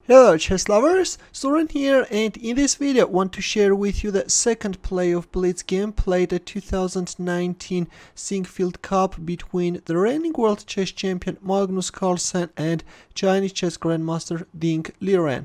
Hello chess lovers, Suren here, and in this video I want to share with you the second play of blitz game played at 2019 Sinquefield Cup between the reigning world chess champion Magnus Carlsen and Chinese chess grandmaster Liren.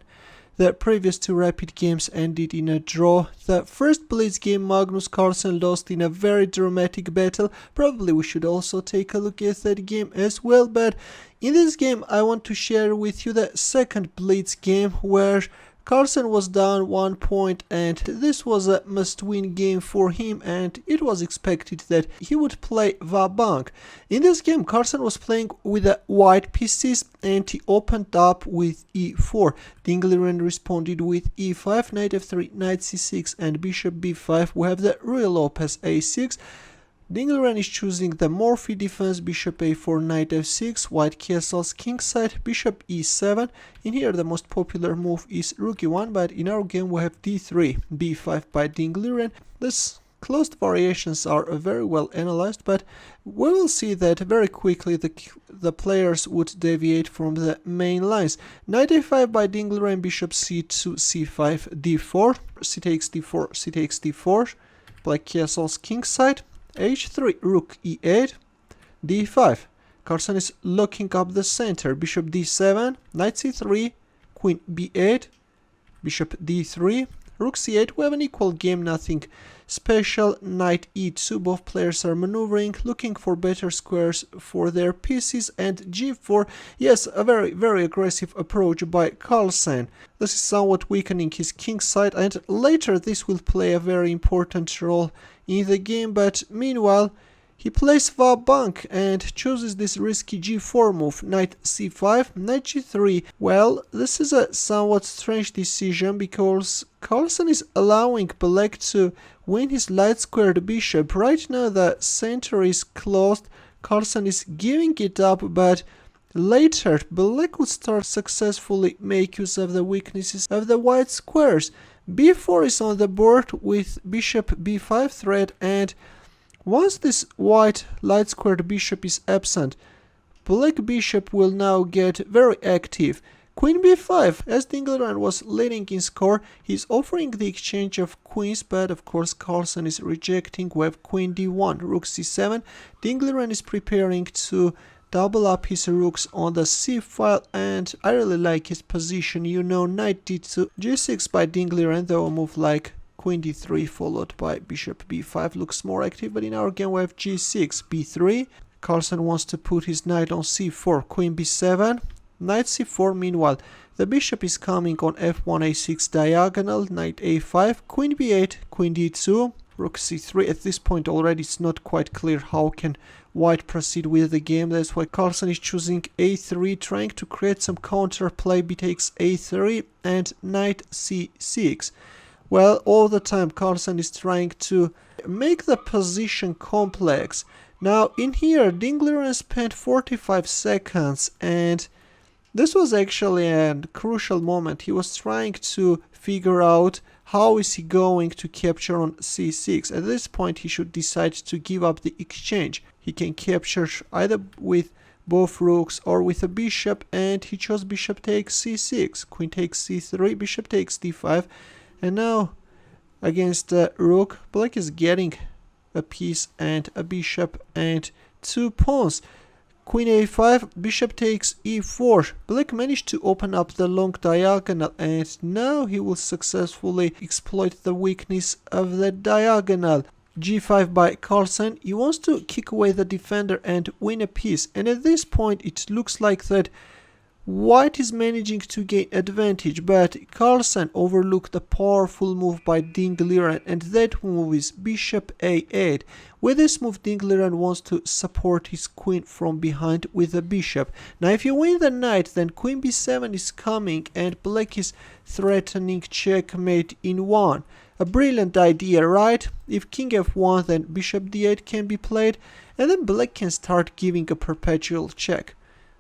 The previous two rapid games ended in a draw. The first blitz game Magnus Carlsen lost in a very dramatic battle. Probably we should also take a look at that game as well, but in this game I want to share with you the second blitz game where Carlsen was down 1 point and this was a must-win game for him, and it was expected that he would play va-bank. In this game Carlsen was playing with the white pieces and he opened up with e4. Liren responded with e5, knight f3, knight c6 and bishop b5. We have the real Lopez a6. Liren is choosing the Morphy defense, bishop a4, knight f6, white castles kingside, bishop e7. In here the most popular move is rook e1, but in our game we have d3, b5 by Liren. These closed variations are very well analyzed, but we will see that very quickly the players would deviate from the main lines. Knight a5 by Liren, bishop c2, c5, d4, c takes d4, c takes d4, black castles kingside, h3, rook e8, d5. Carlsen is looking up the center, bishop d7, knight c3, queen b8, bishop d3, rook c8. We have an equal game, nothing special. Knight e2, both players are maneuvering, looking for better squares for their pieces, and g4. Yes, a very aggressive approach by Carlsen. This is somewhat weakening his king side, and later this will play a very important role in the game, but meanwhile he plays va-bank and chooses this risky g4 move, knight c5, knight g3. Well, this is a somewhat strange decision because Carlsen is allowing black to win his light squared bishop. Right now the center is closed, Carlsen is giving it up, but later black would start successfully make use of the weaknesses of the white squares. b4 is on the board with bishop b5 threat, and once this white light squared bishop is absent, black bishop will now get very active. Queen b5, as Liren was leading in score, he's offering the exchange of queens, but of course Carlsen is rejecting. We have queen d1, rook c7. Liren is preparing to double up his rooks on the c file, and I really like his position. You know, knight d2, g6 by Liren, though a move like queen d3 followed by bishop b5 looks more active, but in our game we have g6, b3. Carlsen wants to put his knight on c4, queen b7, knight c4. Meanwhile, the bishop is coming on f1, a6 diagonal, knight a5, queen b8, queen d2, rook c3. At this point already it's not quite clear how can white proceed with the game. That's why Carlsen is choosing a3, trying to create some counterplay. B takes a3 and knight c6. Well, all the time Carlsen is trying to make the position complex. Now in here Liren spent 45 seconds, and this was actually a crucial moment. He was trying to figure out how is he going to capture on c6. At this point he should decide to give up the exchange. He can capture either with both rooks or with a bishop, and he chose bishop takes c6, queen takes c3, bishop takes d5, and now against the rook black is getting a piece and a bishop and 2 pawns. Queen a5, bishop takes e4. Black managed to open up the long diagonal, and now he will successfully exploit the weakness of the diagonal. g5 by Carlsen. He wants to kick away the defender and win a piece, and at this point it looks like that white is managing to gain advantage, but Carlsen overlooked a powerful move by Liren, and that move is bishop a8. With this move Liren wants to support his queen from behind with a bishop. Now if you win the knight, then queen b7 is coming and black is threatening checkmate in 1. A brilliant idea, right? If king f1, then bishop d8 can be played, and then black can start giving a perpetual check.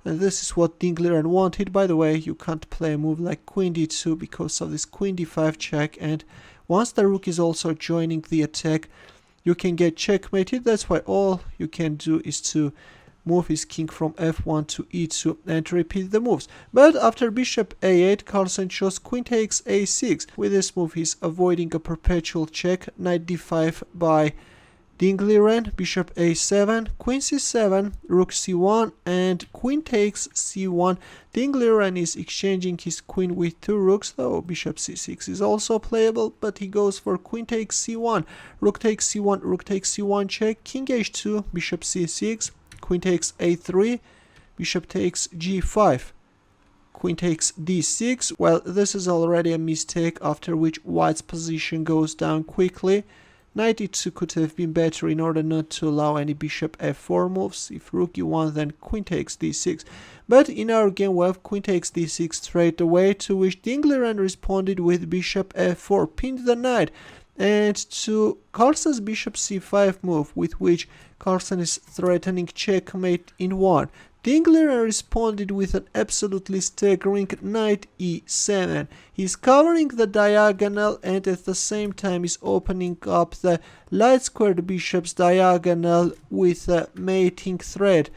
And this is what Liren wanted. By the way, you can't play a move like queen d2 because of this queen d5 check, and once the rook is also joining the attack, you can get checkmated. That's why all you can do is to move his king from f1 to e2 and repeat the moves. But after bishop a8, Carlsen chose queen takes a6. With this move, he's avoiding a perpetual check. Knight d5 by Liren, bishop a7, queen c7, rook c1, and queen takes c1. Liren is exchanging his queen with two rooks, though bishop c6 is also playable, but he goes for queen takes c1, rook takes c1, rook takes c1 check, king h2, bishop c6, queen takes a3, bishop takes g5. Queen takes d6. Well, this is already a mistake, after which white's position goes down quickly. Knight e2 could have been better in order not to allow any bishop f4 moves. If rook e1, then queen takes d6. But in our game we have queen takes d6 straight away, to which Liren responded with bishop f4, pinned the knight, and to Carlsen's bishop c5 move, with which Carlsen is threatening checkmate in one. Liren responded with an absolutely staggering knight e7. He's covering the diagonal and at the same time is opening up the light squared bishop's diagonal with a mating thread.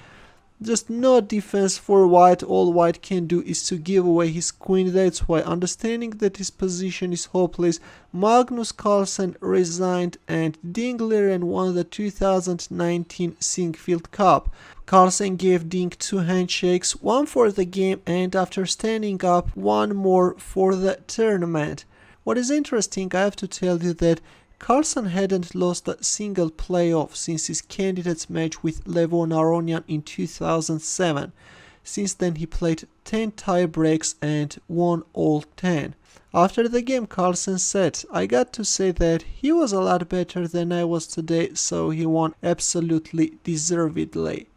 Just no defense for white. All white can do is to give away his queen. That's why, understanding that his position is hopeless, Magnus Carlsen resigned and Liren won the 2019 Sinquefield Cup. Carlsen gave Ding 2 handshakes, one for the game and, after standing up, one more for the tournament. What is interesting, I have to tell you that Carlsen hadn't lost a single playoff since his candidates match with Levon Aronian in 2007. Since then he played 10 tiebreaks and won all 10. After the game, Carlsen said, "I got to say that he was a lot better than I was today, so he won absolutely deservedly."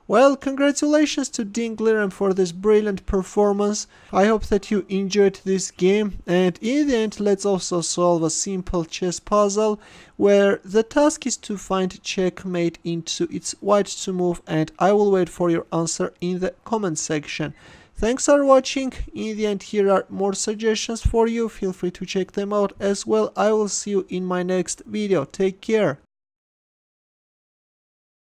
Well, congratulations to Liren for this brilliant performance. I hope that you enjoyed this game, and in the end let's also solve a simple chess puzzle where the task is to find checkmate into its white to move, and I will wait for your answer in the comment section. Thanks for watching. In the end, here are more suggestions for you. Feel free to check them out as well. I will see you in my next video. Take care.